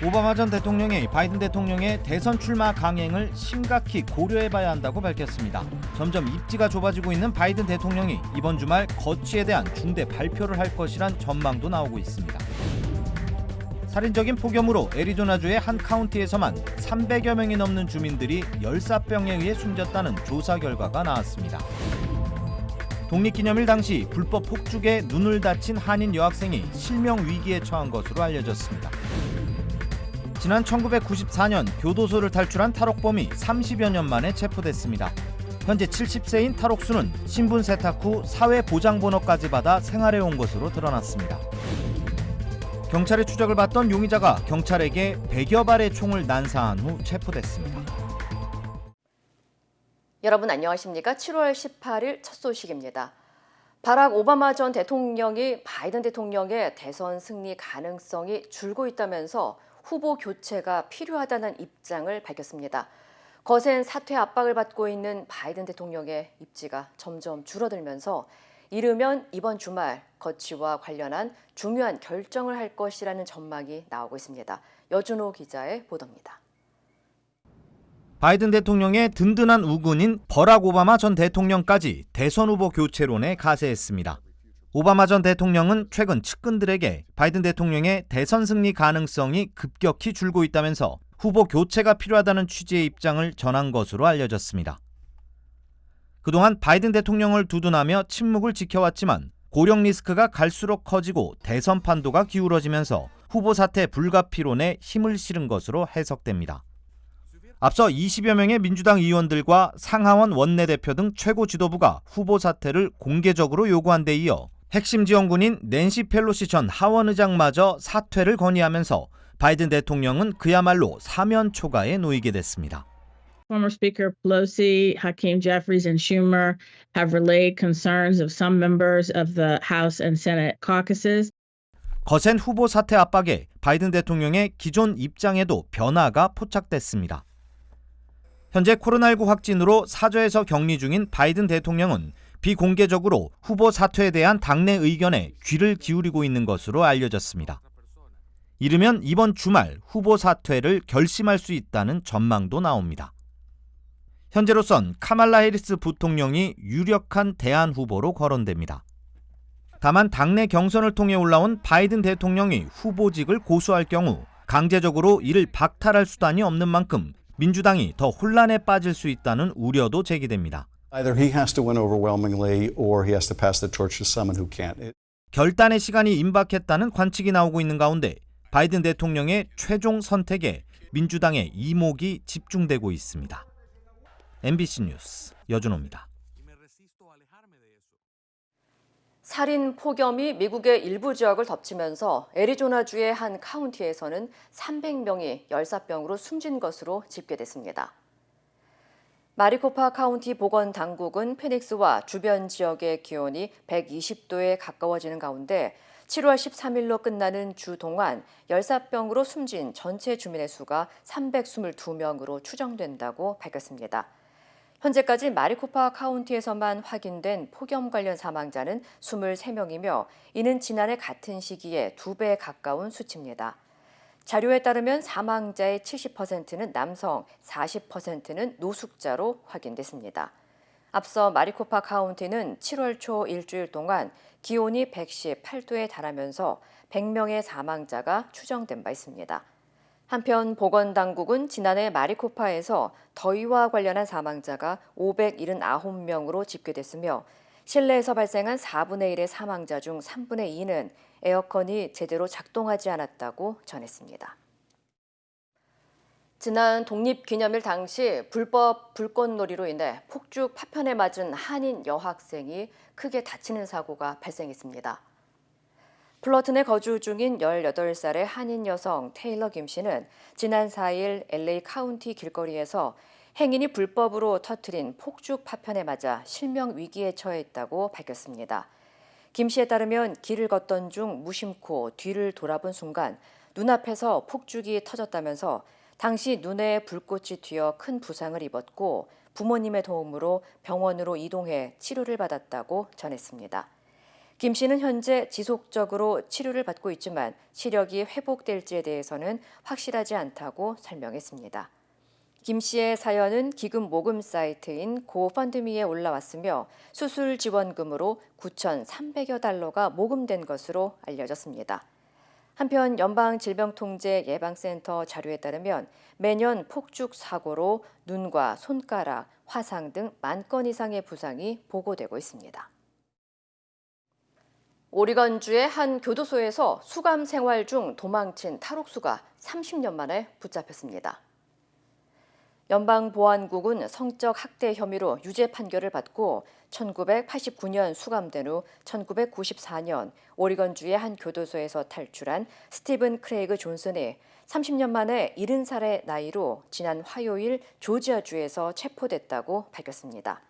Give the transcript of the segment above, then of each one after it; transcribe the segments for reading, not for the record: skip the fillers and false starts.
오바마 전 대통령이 바이든 대통령의 대선 출마 강행을 심각히 고려해봐야 한다고 밝혔습니다. 점점 입지가 좁아지고 있는 바이든 대통령이 이번 주말 거취에 대한 중대 발표를 할 것이란 전망도 나오고 있습니다. 살인적인 폭염으로 애리조나주의 한 카운티에서만 300여 명이 넘는 주민들이 열사병에 의해 숨졌다는 조사 결과가 나왔습니다. 독립기념일 당시 불법 폭죽에 눈을 다친 한인 여학생이 실명 위기에 처한 것으로 알려졌습니다. 지난 1994년 교도소를 탈출한 탈옥범이 30여 년 만에 체포됐습니다. 현재 70세인 탈옥수는 신분 세탁 후 사회보장번호까지 받아 생활해온 것으로 드러났습니다. 경찰의 추적을 받던 용의자가 경찰에게 100여 발의 총을 난사한 후 체포됐습니다. 여러분 안녕하십니까? 7월 18일 첫 소식입니다. 바락 오바마 전 대통령이 바이든 대통령의 대선 승리 가능성이 줄고 있다면서 후보 교체가 필요하다는 입장을 밝혔습니다. 거센 사퇴 압박을 받고 있는 바이든 대통령의 입지가 점점 줄어들면서 이르면 이번 주말 거취와 관련한 중요한 결정을 할 것이라는 전망이 나오고 있습니다. 여준호 기자의 보도입니다. 바이든 대통령의 든든한 우군인 버락 오바마 전 대통령까지 대선 후보 교체론에 가세했습니다. 오바마 전 대통령은 최근 측근들에게 바이든 대통령의 대선 승리 가능성이 급격히 줄고 있다면서 후보 교체가 필요하다는 취지의 입장을 전한 것으로 알려졌습니다. 그동안 바이든 대통령을 두둔하며 침묵을 지켜왔지만 고령 리스크가 갈수록 커지고 대선 판도가 기울어지면서 후보 사퇴 불가피론에 힘을 실은 것으로 해석됩니다. 앞서 20여 명의 민주당 의원들과 상하원 원내대표 등 최고 지도부가 후보 사퇴를 공개적으로 요구한 데 이어 핵심 지원군인 낸시 펠로시 전 하원의장마저 사퇴를 건의하면서 바이든 대통령은 그야말로 사면 초가에 놓이게 됐습니다. Former Speaker Pelosi, Hakeem Jeffries, and Schumer have relayed concerns of some members of the House and Senate caucuses. 거센 후보 사퇴 압박에 바이든 대통령의 기존 입장에도 변화가 포착됐습니다. 현재 코로나19 확진으로 사저에서 격리 중인 바이든 대통령은 비공개적으로 후보 사퇴에 대한 당내 의견에 귀를 기울이고 있는 것으로 알려졌습니다. 이르면 이번 주말 후보 사퇴를 결심할 수 있다는 전망도 나옵니다. 현재로선 카말라 해리스 부통령이 유력한 대안 후보로 거론됩니다. 다만 당내 경선을 통해 올라온 바이든 대통령이 후보직을 고수할 경우 강제적으로 이를 박탈할 수단이 없는 만큼 민주당이 더 혼란에 빠질 수 있다는 우려도 제기됩니다. Either he has to win overwhelmingly or he has to pass the torch to someone who can't. 결단의 시간이 임박했다는 관측이 나오고 있는 가운데 바이든 대통령의 최종 선택에 민주당의 이목이 집중되고 있습니다. MBC 뉴스 여준호입니다. 살인 폭염이 미국의 일부 지역을 덮치면서 애리조나주의 한 카운티에서는 300명이 열사병으로 숨진 것으로 집계됐습니다. 마리코파 카운티 보건당국은 피닉스와 주변 지역의 기온이 120도에 가까워지는 가운데 7월 13일로 끝나는 주 동안 열사병으로 숨진 전체 주민의 수가 322명으로 추정된다고 밝혔습니다. 현재까지 마리코파 카운티에서만 확인된 폭염 관련 사망자는 23명이며 이는 지난해 같은 시기에 2배 가까운 수치입니다. 자료에 따르면 사망자의 70%는 남성, 40%는 노숙자로 확인됐습니다. 앞서 마리코파 카운티는 7월 초 일주일 동안 기온이 118도에 달하면서 100명의 사망자가 추정된 바 있습니다. 한편 보건당국은 지난해 마리코파에서 더위와 관련한 사망자가 579명으로 집계됐으며 실내에서 발생한 4분의 1의 사망자 중 3분의 2는 에어컨이 제대로 작동하지 않았다고 전했습니다. 지난 독립기념일 당시 불법 불꽃놀이로 인해 폭죽 파편에 맞은 한인 여학생이 크게 다치는 사고가 발생했습니다. 플러튼에 거주 중인 18살의 한인 여성 테일러 김 씨는 지난 4일 LA 카운티 길거리에서 행인이 불법으로 터뜨린 폭죽 파편에 맞아 실명 위기에 처했다고 밝혔습니다. 김 씨에 따르면 길을 걷던 중 무심코 뒤를 돌아본 순간 눈앞에서 폭죽이 터졌다면서 당시 눈에 불꽃이 튀어 큰 부상을 입었고 부모님의 도움으로 병원으로 이동해 치료를 받았다고 전했습니다. 김 씨는 현재 지속적으로 치료를 받고 있지만 시력이 회복될지에 대해서는 확실하지 않다고 설명했습니다. 김 씨의 사연은 기금 모금 사이트인 고펀드미에 올라왔으며 수술 지원금으로 9,300여 달러가 모금된 것으로 알려졌습니다. 한편 연방질병통제예방센터 자료에 따르면 매년 폭죽 사고로 눈과 손가락, 화상 등 10,000건 이상의 부상이 보고되고 있습니다. 오리건주의 한 교도소에서 수감 생활 중 도망친 탈옥수가 30년 만에 붙잡혔습니다. 연방보안국은 성적 학대 혐의로 유죄 판결을 받고 1989년 수감된 후 1994년 오리건주의 한 교도소에서 탈출한 스티븐 크레이그 존슨이 30년 만에 70살의 나이로 지난 화요일 조지아주에서 체포됐다고 밝혔습니다.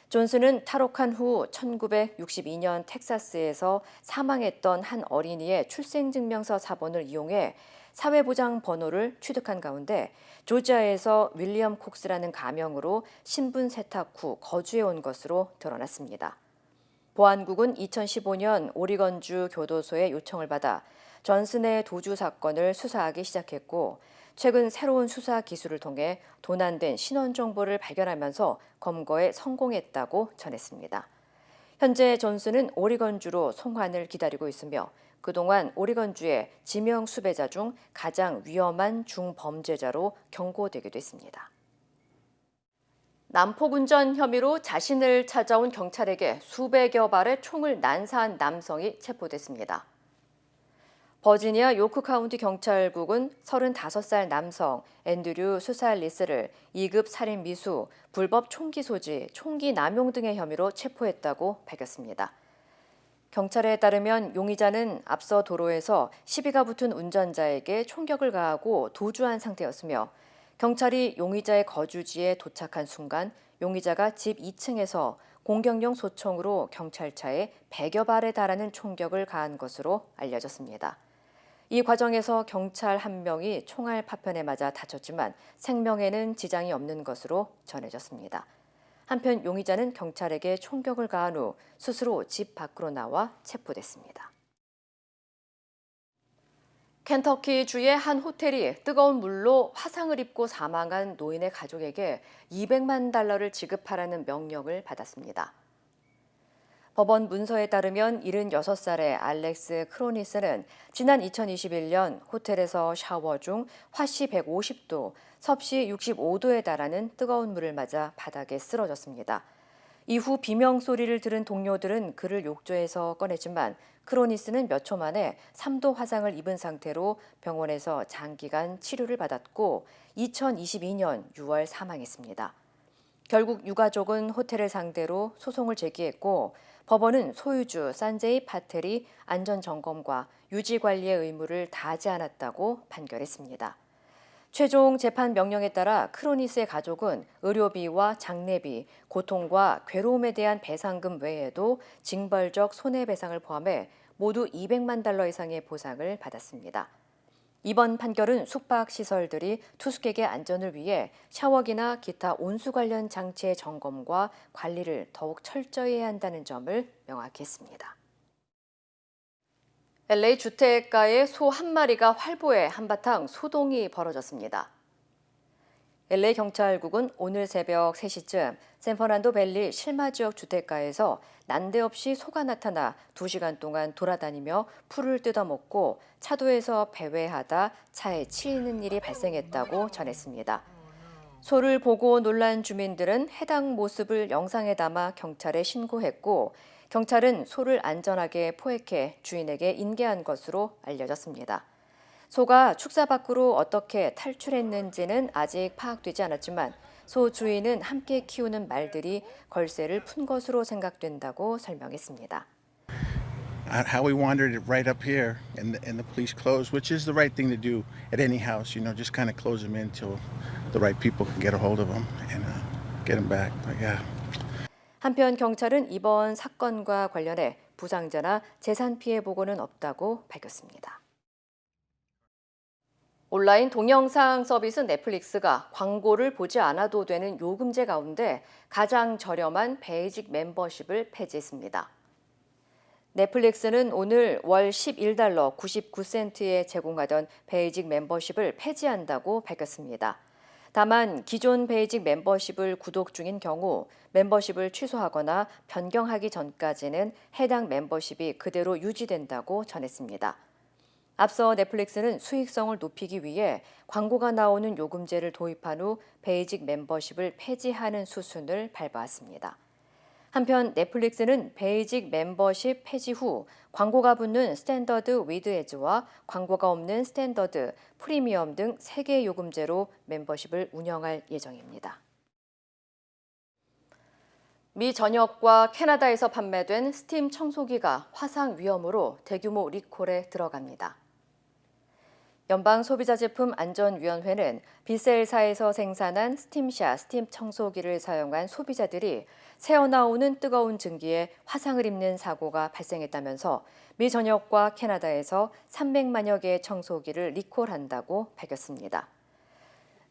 존슨은 탈옥한 후 1962년 텍사스에서 사망했던 한 어린이의 출생증명서 사본을 이용해 사회보장 번호를 취득한 가운데 조지아에서 윌리엄 콕스라는 가명으로 신분 세탁 후 거주해 온 것으로 드러났습니다. 보안국은 2015년 오리건주 교도소의 요청을 받아 존슨의 도주 사건을 수사하기 시작했고 최근 새로운 수사 기술을 통해 도난된 신원 정보를 발견하면서 검거에 성공했다고 전했습니다. 현재 존슨은 오리건주로 송환을 기다리고 있으며 그동안 오리건주의 지명 수배자 중 가장 위험한 중범죄자로 경고되기도 했습니다. 난폭운전 혐의로 자신을 찾아온 경찰에게 수백여 발의 총을 난사한 남성이 체포됐습니다. 버지니아 요크 카운티 경찰국은 35살 남성 앤드류 수살리스를 2급 살인 미수, 불법 총기 소지, 총기 남용 등의 혐의로 체포했다고 밝혔습니다. 경찰에 따르면 용의자는 앞서 도로에서 시비가 붙은 운전자에게 총격을 가하고 도주한 상태였으며 경찰이 용의자의 거주지에 도착한 순간 용의자가 집 2층에서 공격용 소총으로 경찰차에 100여 발에 달하는 총격을 가한 것으로 알려졌습니다. 이 과정에서 경찰 한 명이 총알 파편에 맞아 다쳤지만 생명에는 지장이 없는 것으로 전해졌습니다. 한편 용의자는 경찰에게 총격을 가한 후 스스로 집 밖으로 나와 체포됐습니다. 켄터키주의 한 호텔이 뜨거운 물로 화상을 입고 사망한 노인의 가족에게 $200만 달러를 지급하라는 명령을 받았습니다. 법원 문서에 따르면 76살의 알렉스 크로니스는 지난 2021년 호텔에서 샤워 중 화씨 150도, 섭씨 65도에 달하는 뜨거운 물을 맞아 바닥에 쓰러졌습니다. 이후 비명 소리를 들은 동료들은 그를 욕조에서 꺼냈지만 크로니스는 몇 초 만에 3도 화상을 입은 상태로 병원에서 장기간 치료를 받았고 2022년 6월 사망했습니다. 결국 유가족은 호텔을 상대로 소송을 제기했고 법원은 소유주 산제이 파텔이 안전점검과 유지관리의 의무를 다하지 않았다고 판결했습니다. 최종 재판 명령에 따라 크로니스의 가족은 의료비와 장례비, 고통과 괴로움에 대한 배상금 외에도 징벌적 손해배상을 포함해 모두 $200만 달러 이상의 보상을 받았습니다. 이번 판결은 숙박시설들이 투숙객의 안전을 위해 샤워기나 기타 온수 관련 장치의 점검과 관리를 더욱 철저히 해야 한다는 점을 명확히 했습니다. LA 주택가에 소 한 마리가 활보해 한바탕 소동이 벌어졌습니다. LA 경찰국은 오늘 새벽 3시쯤 샌퍼란도 밸리 실마 지역 주택가에서 난데없이 소가 나타나 2시간 동안 돌아다니며 풀을 뜯어먹고 차도에서 배회하다 차에 치이는 일이 발생했다고 전했습니다. 소를 보고 놀란 주민들은 해당 모습을 영상에 담아 경찰에 신고했고 경찰은 소를 안전하게 포획해 주인에게 인계한 것으로 알려졌습니다. 소가 축사 밖으로 어떻게 탈출했는지는 아직 파악되지 않았지만 소 주인은 함께 키우는 말들이 걸쇠를 푼 것으로 생각된다고 설명했습니다. How we wandered it right up here and the police closed, which is the right thing to do at any house, just kind of close them in till the right people can get a hold of them and get them back. But yeah. 한편 경찰은 이번 사건과 관련해 부상자나 재산 피해 보고는 없다고 밝혔습니다. 온라인 동영상 서비스 넷플릭스가 광고를 보지 않아도 되는 요금제 가운데 가장 저렴한 베이직 멤버십을 폐지했습니다. 넷플릭스는 오늘 월 11달러 99센트에 제공하던 베이직 멤버십을 폐지한다고 밝혔습니다. 다만 기존 베이직 멤버십을 구독 중인 경우 멤버십을 취소하거나 변경하기 전까지는 해당 멤버십이 그대로 유지된다고 전했습니다. 앞서 넷플릭스는 수익성을 높이기 위해 광고가 나오는 요금제를 도입한 후 베이직 멤버십을 폐지하는 수순을 밟아왔습니다. 한편 넷플릭스는 베이직 멤버십 폐지 후 광고가 붙는 스탠더드 위드 에즈와 광고가 없는 스탠더드, 프리미엄 등 3개의 요금제로 멤버십을 운영할 예정입니다. 미 전역과 캐나다에서 판매된 스팀 청소기가 화상 위험으로 대규모 리콜에 들어갑니다. 연방소비자제품안전위원회는 비셀사에서 생산한 스팀샷 스팀 청소기를 사용한 소비자들이 새어나오는 뜨거운 증기에 화상을 입는 사고가 발생했다면서 미 전역과 캐나다에서 300만여 개의 청소기를 리콜한다고 밝혔습니다.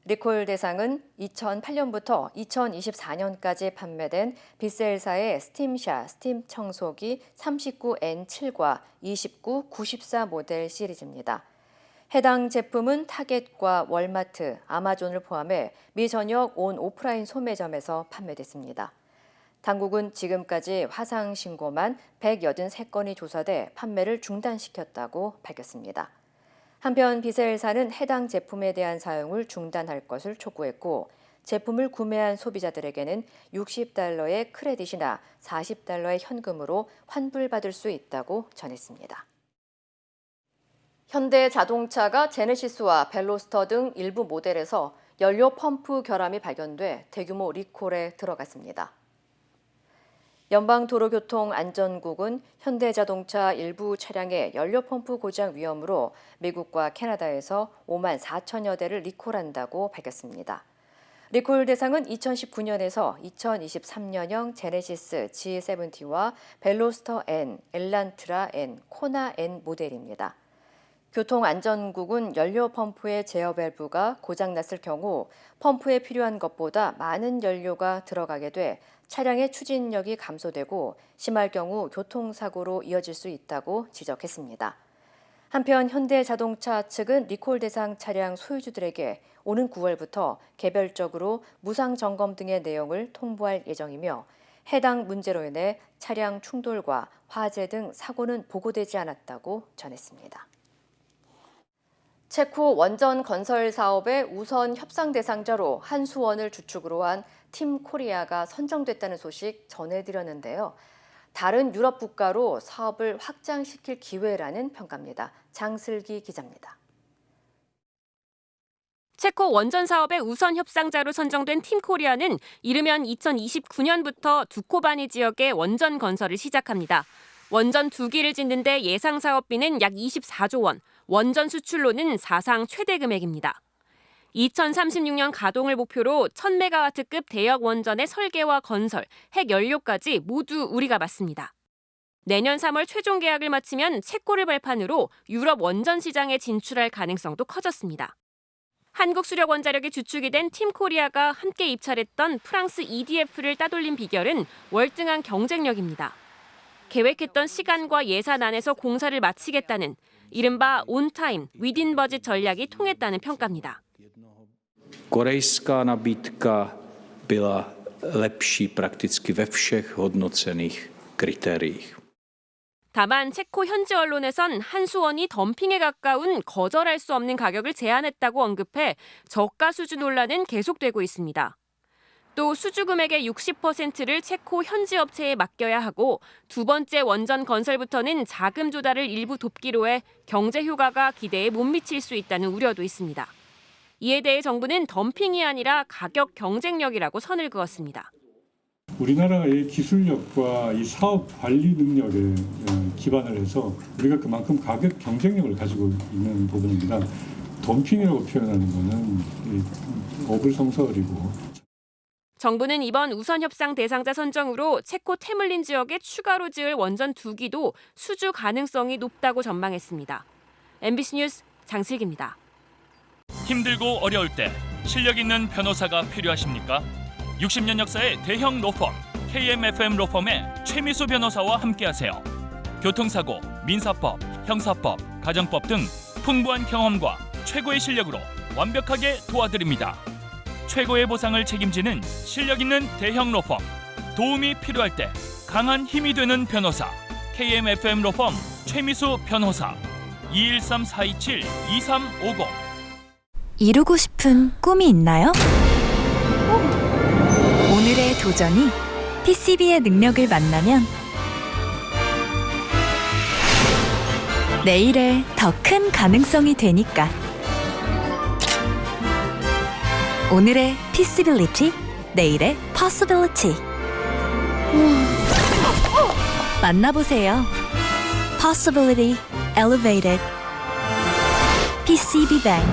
리콜 대상은 2008년부터 2024년까지 판매된 비셀사의 스팀샷 스팀 청소기 39N7과 29, 94 모델 시리즈입니다. 해당 제품은 타겟과 월마트, 아마존을 포함해 미 전역 온 오프라인 소매점에서 판매됐습니다. 당국은 지금까지 화상 신고만 183건이 조사돼 판매를 중단시켰다고 밝혔습니다. 한편 비셀사는 해당 제품에 대한 사용을 중단할 것을 촉구했고 제품을 구매한 소비자들에게는 $60의 크레딧이나 $40의 현금으로 환불받을 수 있다고 전했습니다. 현대자동차가 제네시스와 벨로스터 등 일부 모델에서 연료 펌프 결함이 발견돼 대규모 리콜에 들어갔습니다. 연방도로교통안전국은 현대자동차 일부 차량의 연료 펌프 고장 위험으로 미국과 캐나다에서 5만 4천여 대를 리콜한다고 밝혔습니다. 리콜 대상은 2019년에서 2023년형 제네시스 G70와 벨로스터 N, 엘란트라 N, 코나 N 모델입니다. 교통안전국은 연료 펌프의 제어 밸브가 고장났을 경우 펌프에 필요한 것보다 많은 연료가 들어가게 돼 차량의 추진력이 감소되고 심할 경우 교통사고로 이어질 수 있다고 지적했습니다. 한편 현대자동차 측은 리콜 대상 차량 소유주들에게 오는 9월부터 개별적으로 무상 점검 등의 내용을 통보할 예정이며 해당 문제로 인해 차량 충돌과 화재 등 사고는 보고되지 않았다고 전했습니다. 체코 원전 건설 사업의 우선 협상 대상자로 한수원을 주축으로 한 팀 코리아가 선정됐다는 소식 전해드렸는데요. 다른 유럽 국가로 사업을 확장시킬 기회라는 평가입니다. 장슬기 기자입니다. 체코 원전 사업의 우선 협상자로 선정된 팀 코리아는 이르면 2029년부터 두코바니 지역의 원전 건설을 시작합니다. 원전 2기를 짓는 데 예상 사업비는 약 24조 원, 원전 수출로는 사상 최대 금액입니다. 2036년 가동을 목표로 1000메가와트급 대역 원전의 설계와 건설, 핵연료까지 모두 우리가 맡습니다. 내년 3월 최종 계약을 마치면 체코를 발판으로 유럽 원전 시장에 진출할 가능성도 커졌습니다. 한국수력원자력이 주축이 된 팀 코리아가 함께 입찰했던 프랑스 EDF를 따돌린 비결은 월등한 경쟁력입니다. 계획했던 시간과 예산 안에서 공사를 마치겠다는 이른바 온타임, 위딘 버짓 전략이 통했다는 평가입니다. Korejská nabídka byla lepší prakticky ve všech hodnocených kritériích. 다만 체코 현지 언론에선 한수원이 덤핑에 가까운 거절할 수 없는 가격을 제안했다고 언급해 저가 수주 논란은 계속되고 있습니다. 또 수주 금액의 60%를 체코 현지 업체에 맡겨야 하고 두 번째 원전 건설부터는 자금 조달을 일부 돕기로 해 경제 효과가 기대에 못 미칠 수 있다는 우려도 있습니다. 이에 대해 정부는 덤핑이 아니라 가격 경쟁력이라고 선을 그었습니다. 우리나라의 기술력과 이 사업 관리 능력에 기반을 해서 우리가 그만큼 가격 경쟁력을 가지고 있는 부분입니다. 덤핑이라고 표현하는 것은 어불성설이고. 정부는 이번 우선 협상 대상자 선정으로 체코 테물린 지역에 추가로 지을 원전 2기도 수주 가능성이 높다고 전망했습니다. MBC 뉴스 장슬기입니다. 힘들고 어려울 때 실력 있는 변호사가 필요하십니까? 60년 역사의 대형 로펌 KMFM 로펌의 최미수 변호사와 함께하세요. 교통사고, 민사법, 형사법, 가정법 등 풍부한 경험과 최고의 실력으로 완벽하게 도와드립니다. 최고의 보상을 책임지는 실력 있는 대형 로펌. 도움이 필요할 때 강한 힘이 되는 변호사. KMFM 로펌 최미수 변호사. 213-427-2350. 이루고 싶은 꿈이 있나요? 오늘의 도전이 PCB의 능력을 만나면 내일의 더 큰 가능성이 되니까. 오늘의 PCbility, 내일의 Possibility. 만나보세요. Possibility Elevated. PCB Bank.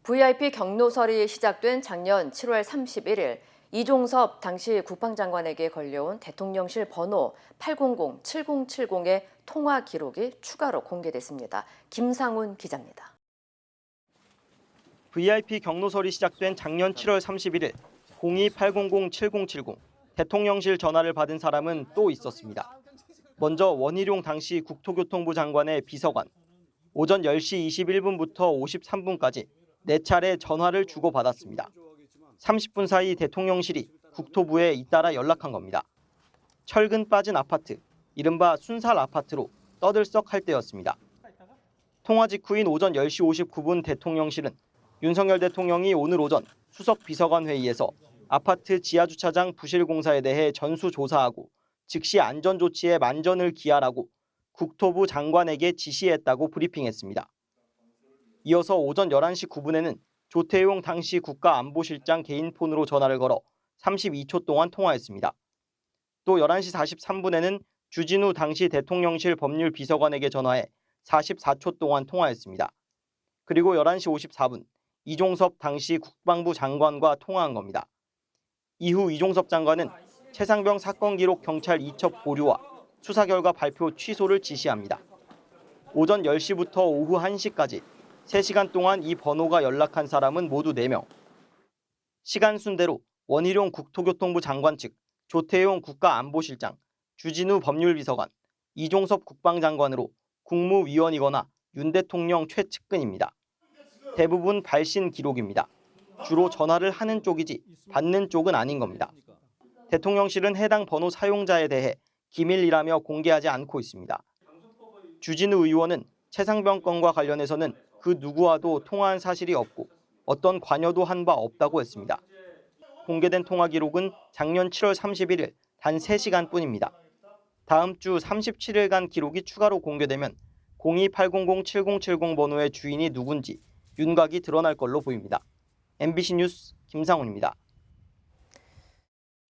VIP 경로설이 시작된 작년 7월 31일 이종섭 당시 국방장관에게 걸려온 대통령실 번호 800-7070의 통화 기록이 추가로 공개됐습니다. 김상훈 기자입니다. VIP 경로설이 시작된 작년 7월 31일 02-800-7070 대통령실 전화를 받은 사람은 또 있었습니다. 먼저 원희룡 당시 국토교통부 장관의 비서관. 오전 10시 21분부터 53분까지 4차례 전화를 주고받았습니다. 30분 사이 대통령실이 국토부에 잇따라 연락한 겁니다. 철근 빠진 아파트, 이른바 순살 아파트로 떠들썩할 때였습니다. 통화 직후인 오전 10시 59분 대통령실은 윤석열 대통령이 오늘 오전 수석 비서관 회의에서 아파트 지하주차장 부실 공사에 대해 전수조사하고 즉시 안전조치에 만전을 기하라고 국토부 장관에게 지시했다고 브리핑했습니다. 이어서 오전 11시 9분에는 조태용 당시 국가안보실장 개인 폰으로 전화를 걸어 32초 동안 통화했습니다. 또 11시 43분에는 주진우 당시 대통령실 법률비서관에게 전화해 44초 동안 통화했습니다. 그리고 11시 54분 이종섭 당시 국방부 장관과 통화한 겁니다. 이후 이종섭 장관은 최상병 사건 기록 경찰 이첩 보류와 수사 결과 발표 취소를 지시합니다. 오전 10시부터 오후 1시까지 3시간 동안 이 번호가 연락한 사람은 모두 4명. 시간 순대로 원희룡 국토교통부 장관 측, 조태용 국가안보실장, 주진우 법률비서관, 이종섭 국방장관으로 국무위원이거나 윤 대통령 최측근입니다. 대부분 발신 기록입니다. 주로 전화를 하는 쪽이지 받는 쪽은 아닌 겁니다. 대통령실은 해당 번호 사용자에 대해 기밀이라며 공개하지 않고 있습니다. 주진우 의원은 최상병 건과 관련해서는 그 누구와도 통화한 사실이 없고 어떤 관여도 한 바 없다고 했습니다. 공개된 통화 기록은 작년 7월 31일 단 3시간뿐입니다. 다음 주 37일간 기록이 추가로 공개되면 02-800-7070 번호의 주인이 누군지 윤곽이 드러날 걸로 보입니다. MBC 뉴스 김상훈입니다.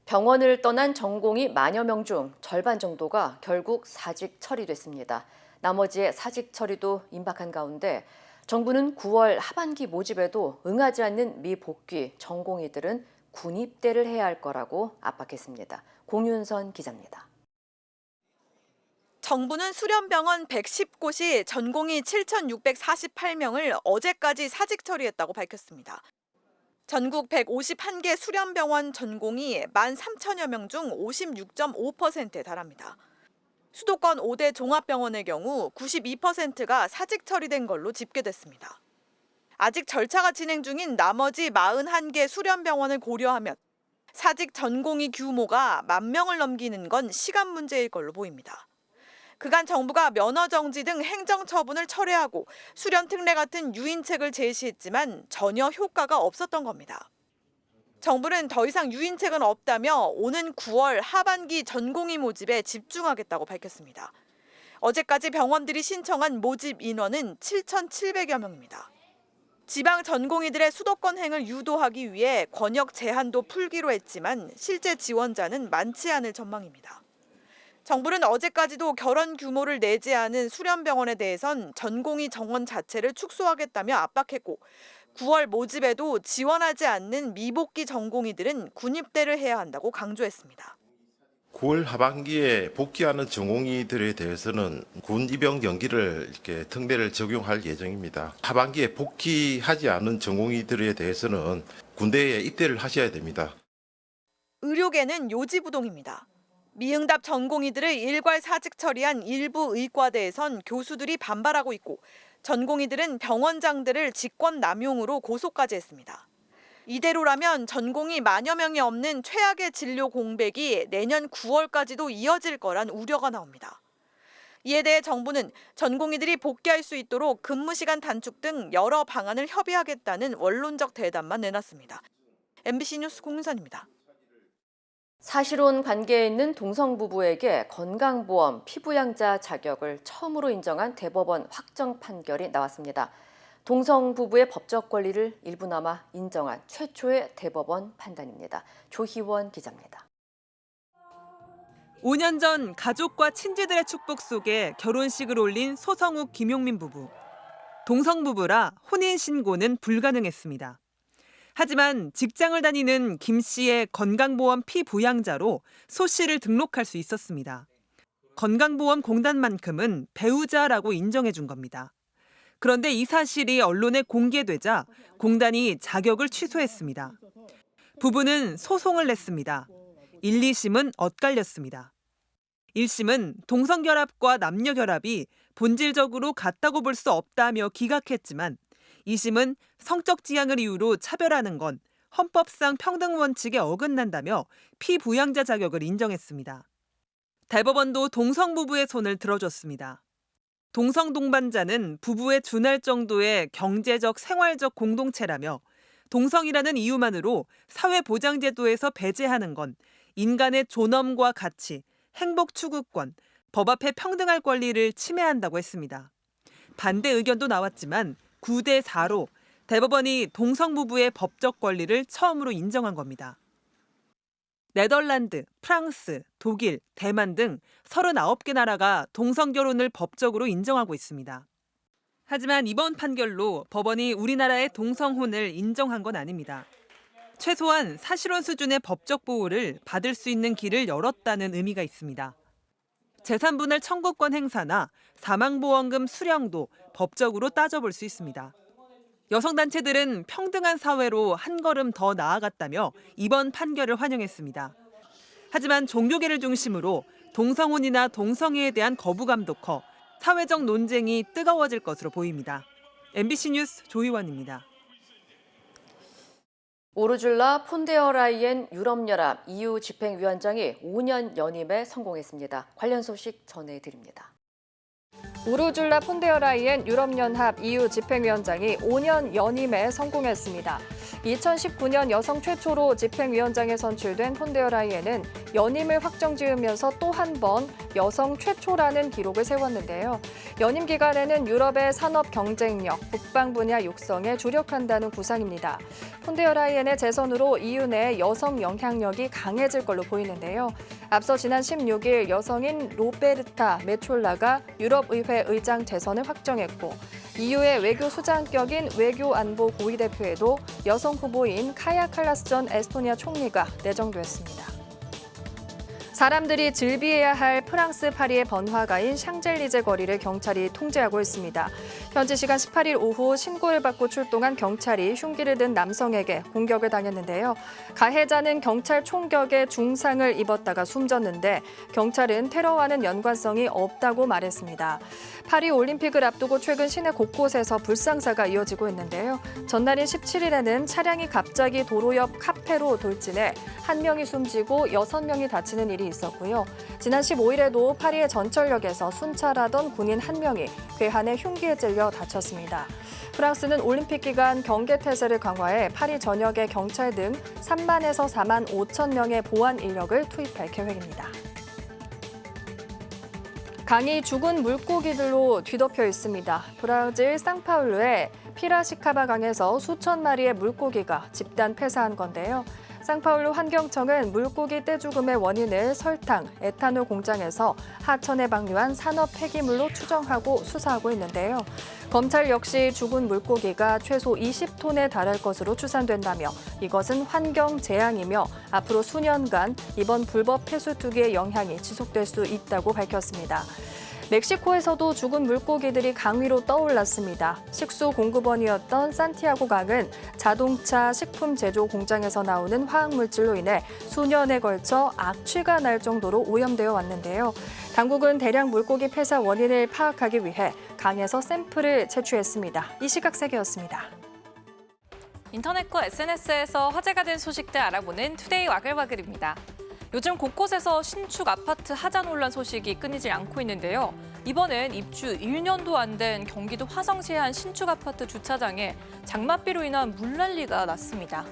병원을 떠난 전공의 만여 명 중 절반 정도가 결국 사직 처리됐습니다. 나머지의 사직 처리도 임박한 가운데 정부는 9월 하반기 모집에도 응하지 않는 미복귀 전공의들은 군입대를 해야 할 거라고 압박했습니다. 공윤선 기자입니다. 정부는 수련병원 110곳이 전공의 7,648명을 어제까지 사직 처리했다고 밝혔습니다. 전국 151개 수련병원 전공이 13,000여 명 중 56.5%에 달합니다. 수도권 5대 종합병원의 경우 92%가 사직 처리된 걸로 집계됐습니다. 아직 절차가 진행 중인 나머지 41개 수련병원을 고려하면 사직 전공의 규모가 10,000명을 넘기는 건 시간 문제일 걸로 보입니다. 그간 정부가 면허 정지 등 행정 처분을 철회하고 수련 특례 같은 유인책을 제시했지만 전혀 효과가 없었던 겁니다. 정부는 더 이상 유인책은 없다며 오는 9월 하반기 전공의 모집에 집중하겠다고 밝혔습니다. 어제까지 병원들이 신청한 모집 인원은 7,700여 명입니다. 지방 전공의들의 수도권행을 유도하기 위해 권역 제한도 풀기로 했지만 실제 지원자는 많지 않을 전망입니다. 정부는 어제까지도 결원 규모를 내지 않은 수련병원에 대해선 전공의 정원 자체를 축소하겠다며 압박했고 9월 모집에도 지원하지 않는 미복귀 전공의들은 군입대를 해야 한다고 강조했습니다. 9월 하반기에 복귀하는 전공의들에 대해서는 군 입영 연기를 이렇게 특례를 적용할 예정입니다. 하반기에 복귀하지 않은 전공의들에 대해서는 군대에 입대를 하셔야 됩니다. 의료계는 요지부동입니다. 미응답 전공의들을 일괄 사직 처리한 일부 의과대에선 교수들이 반발하고 있고 전공의들은 병원장들을 직권 남용으로 고소까지 했습니다. 이대로라면 전공의 만여 명이 없는 최악의 진료 공백이 내년 9월까지도 이어질 거란 우려가 나옵니다. 이에 대해 정부는 전공의들이 복귀할 수 있도록 근무 시간 단축 등 여러 방안을 협의하겠다는 원론적 대답만 내놨습니다. MBC 뉴스 공윤선입니다. 사실혼 관계에 있는 동성 부부에게 건강보험 피부양자 자격을 처음으로 인정한 대법원 확정 판결이 나왔습니다. 동성 부부의 법적 권리를 일부나마 인정한 최초의 대법원 판단입니다. 조희원 기자입니다. 5년 전 가족과 친지들의 축복 속에 결혼식을 올린 소성욱 김용민 부부. 동성 부부라 혼인 신고는 불가능했습니다. 하지만 직장을 다니는 김 씨의 건강보험 피부양자로 소 씨를 등록할 수 있었습니다. 건강보험공단만큼은 배우자라고 인정해 준 겁니다. 그런데 이 사실이 언론에 공개되자 공단이 자격을 취소했습니다. 부부는 소송을 냈습니다. 1, 2심은 엇갈렸습니다. 1심은 동성결합과 남녀결합이 본질적으로 같다고 볼 수 없다며 기각했지만 2심은 성적 지향을 이유로 차별하는 건 헌법상 평등 원칙에 어긋난다며 피부양자 자격을 인정했습니다. 대법원도 동성 부부의 손을 들어줬습니다. 동성 동반자는 부부에 준할 정도의 경제적, 생활적 공동체라며 동성이라는 이유만으로 사회보장제도에서 배제하는 건 인간의 존엄과 가치, 행복 추구권, 법 앞에 평등할 권리를 침해한다고 했습니다. 반대 의견도 나왔지만 9대 4로 대법원이 동성 부부의 법적 권리를 처음으로 인정한 겁니다. 네덜란드, 프랑스, 독일, 대만 등 39개 나라가 동성 결혼을 법적으로 인정하고 있습니다. 하지만 이번 판결로 법원이 우리나라의 동성혼을 인정한 건 아닙니다. 최소한 사실혼 수준의 법적 보호를 받을 수 있는 길을 열었다는 의미가 있습니다. 재산분할 청구권 행사나 사망보험금 수령도 법적으로 따져볼 수 있습니다. 여성단체들은 평등한 사회로 한 걸음 더 나아갔다며 이번 판결을 환영했습니다. 하지만 종교계를 중심으로 동성혼이나 동성애에 대한 거부감도 커 사회적 논쟁이 뜨거워질 것으로 보입니다. MBC 뉴스 조희원입니다. 우르줄라 폰데어라이엔 유럽연합 EU 집행위원장이 5년 연임에 성공했습니다. 관련 소식 전해드립니다. 우르줄라 폰데어라이엔 유럽연합 EU 집행위원장이 5년 연임에 성공했습니다. 2019년 여성 최초로 집행위원장에 선출된 폰데어라이엔은 연임을 확정지으면서 또 한 번 여성 최초라는 기록을 세웠는데요. 연임 기간에는 유럽의 산업 경쟁력, 국방 분야 육성에 주력한다는 구상입니다. 폰데어라이엔의 재선으로 EU 내 여성 영향력이 강해질 걸로 보이는데요. 앞서 지난 16일 여성인 로베르타 메촐라가 유럽의회 의장 재선을 확정했고 EU의 외교 수장격인 외교안보 고위대표에도 여성 후보인 카야 칼라스 전 에스토니아 총리가 내정됐습니다. 사람들이 즐비해야 할 프랑스 파리의 번화가인 샹젤리제 거리를 경찰이 통제하고 있습니다. 현지 시간 18일 오후 신고를 받고 출동한 경찰이 흉기를 든 남성에게 공격을 당했는데요. 가해자는 경찰 총격에 중상을 입었다가 숨졌는데 경찰은 테러와는 연관성이 없다고 말했습니다. 파리 올림픽을 앞두고 최근 시내 곳곳에서 불상사가 이어지고 있는데요. 전날인 17일에는 차량이 갑자기 도로 옆 카페로 돌진해 1명이 숨지고 6명이 다치는 일이 있었고요. 지난 15일에도 파리의 전철역에서 순찰하던 군인 1명이 괴한에 흉기에 찔려 다쳤습니다. 프랑스는 올림픽 기간 경계태세를 강화해 파리 전역에 경찰 등 3만에서 4만 5천 명의 보안 인력을 투입할 계획입니다. 강이 죽은 물고기들로 뒤덮여 있습니다. 브라질 상파울루의 피라시카바 강에서 수천 마리의 물고기가 집단 폐사한 건데요. 상파울루 환경청은 물고기 떼죽음의 원인을 설탕, 에탄올 공장에서 하천에 방류한 산업 폐기물로 추정하고 수사하고 있는데요. 검찰 역시 죽은 물고기가 최소 20톤에 달할 것으로 추산된다며 이것은 환경 재앙이며 앞으로 수년간 이번 불법 폐수 투기의 영향이 지속될 수 있다고 밝혔습니다. 멕시코에서도 죽은 물고기들이 강 위로 떠올랐습니다. 식수 공급원이었던 산티아고 강은 자동차 식품 제조 공장에서 나오는 화학물질로 인해 수년에 걸쳐 악취가 날 정도로 오염되어 왔는데요. 당국은 대량 물고기 폐사 원인을 파악하기 위해 강에서 샘플을 채취했습니다. 이 시각 세계였습니다. 인터넷과 SNS에서 화제가 된 소식들 알아보는 투데이 와글와글입니다. 요즘 곳곳에서 신축 아파트 하자 논란 소식이 끊이지 않고 있는데요. 이번엔 입주 1년도 안 된 경기도 화성시의 한 신축 아파트 주차장에 장맛비로 인한 물난리가 났습니다.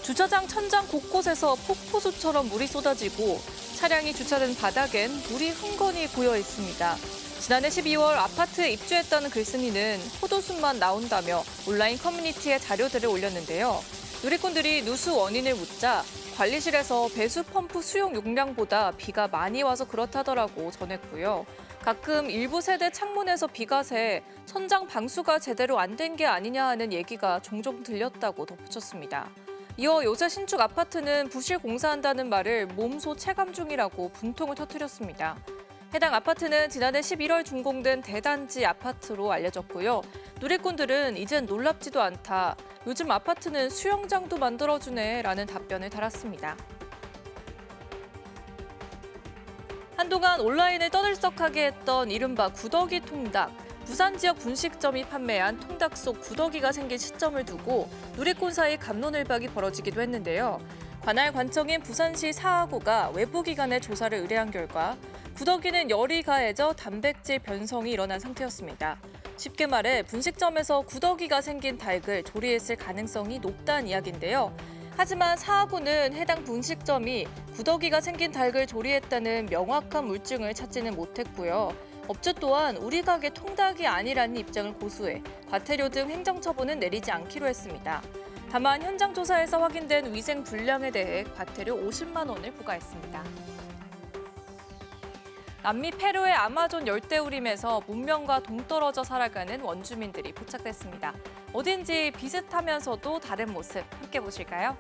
주차장 천장 곳곳에서 폭포수처럼 물이 쏟아지고 차량이 주차된 바닥엔 물이 흥건히 고여 있습니다. 지난해 12월 아파트에 입주했다는 글쓴이는 포도숲만 나온다며 온라인 커뮤니티에 자료들을 올렸는데요. 누리꾼들이 누수 원인을 묻자 관리실에서 배수 펌프 수용 용량보다 비가 많이 와서 그렇다더라고 전했고요. 가끔 일부 세대 창문에서 비가 새 천장 방수가 제대로 안 된 게 아니냐 하는 얘기가 종종 들렸다고 덧붙였습니다. 이어 요새 신축 아파트는 부실 공사한다는 말을 몸소 체감 중이라고 분통을 터뜨렸습니다. 해당 아파트는 지난해 11월 준공된 대단지 아파트로 알려졌고요. 누리꾼들은 이젠 놀랍지도 않다. 요즘 아파트는 수영장도 만들어주네 라는 답변을 달았습니다. 한동안 온라인을 떠들썩하게 했던 이른바 구더기 통닭. 부산 지역 분식점이 판매한 통닭 속 구더기가 생긴 시점을 두고 누리꾼 사이 갑론을박이 벌어지기도 했는데요. 관할 관청인 부산시 사하구가 외부기관에 조사를 의뢰한 결과 구더기는 열이 가해져 단백질 변성이 일어난 상태였습니다. 쉽게 말해 분식점에서 구더기가 생긴 닭을 조리했을 가능성이 높다는 이야기인데요. 하지만 사하구는 해당 분식점이 구더기가 생긴 닭을 조리했다는 명확한 물증을 찾지는 못했고요. 업주 또한 우리 가게 통닭이 아니라는 입장을 고수해 과태료 등 행정처분은 내리지 않기로 했습니다. 다만 현장 조사에서 확인된 위생 불량에 대해 과태료 50만 원을 부과했습니다. 남미 페루의 아마존 열대우림에서 문명과 동떨어져 살아가는 원주민들이 포착됐습니다. 어딘지 비슷하면서도 다른 모습 함께 보실까요?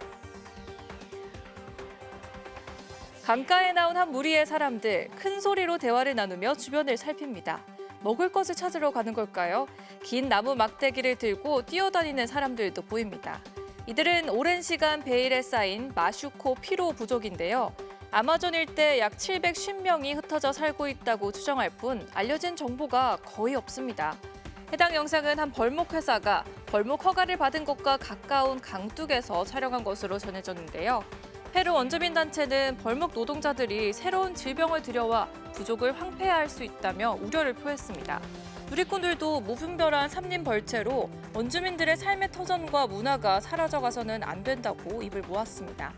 강가에 나온 한 무리의 사람들, 큰 소리로 대화를 나누며 주변을 살핍니다. 먹을 것을 찾으러 가는 걸까요? 긴 나무 막대기를 들고 뛰어다니는 사람들도 보입니다. 이들은 오랜 시간 베일에 쌓인 마슈코 피로 부족인데요. 아마존 일대 약 750명이 흩어져 살고 있다고 추정할 뿐 알려진 정보가 거의 없습니다. 해당 영상은 한 벌목 회사가 벌목 허가를 받은 곳과 가까운 강둑에서 촬영한 것으로 전해졌는데요. 페루 원주민 단체는 벌목 노동자들이 새로운 질병을 들여와 부족을 황폐화할 수 있다며 우려를 표했습니다. 누리꾼들도 무분별한 삼림 벌채로 원주민들의 삶의 터전과 문화가 사라져가서는 안 된다고 입을 모았습니다.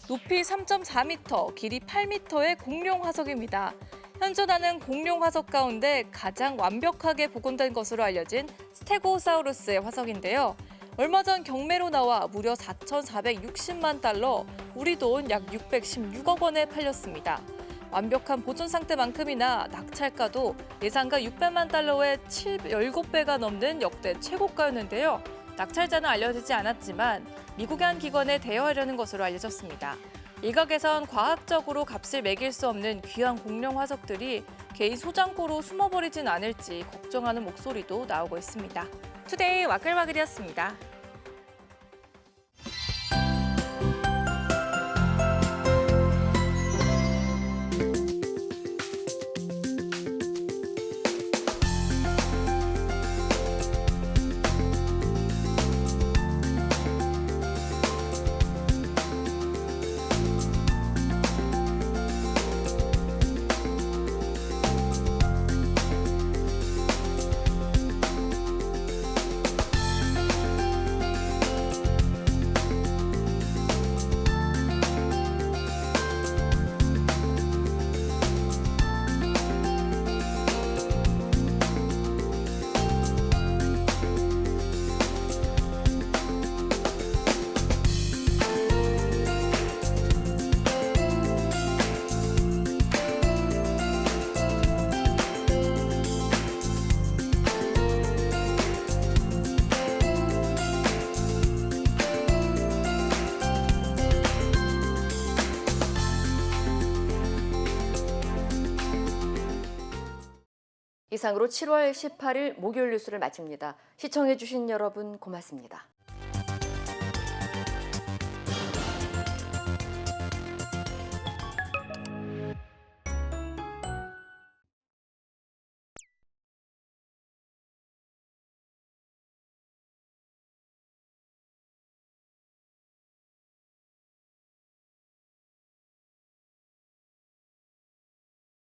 높이 3.4m, 길이 8m의 공룡 화석입니다. 현존하는 공룡 화석 가운데 가장 완벽하게 복원된 것으로 알려진 스테고사우루스의 화석인데요. 얼마 전 경매로 나와 무려 4,460만 달러, 우리 돈 약 616억 원에 팔렸습니다. 완벽한 보존 상태만큼이나 낙찰가도 예상가 600만 달러의 17배가 넘는 역대 최고가였는데요. 낙찰자는 알려지지 않았지만 미국의 한 기관에 대여하려는 것으로 알려졌습니다. 일각에선 과학적으로 값을 매길 수 없는 귀한 공룡 화석들이 개인 소장고로 숨어버리진 않을지 걱정하는 목소리도 나오고 있습니다. 투데이 와글와글이었습니다. 이상으로 7월 18일 목요일 뉴스를 마칩니다. 시청해주신 여러분 고맙습니다.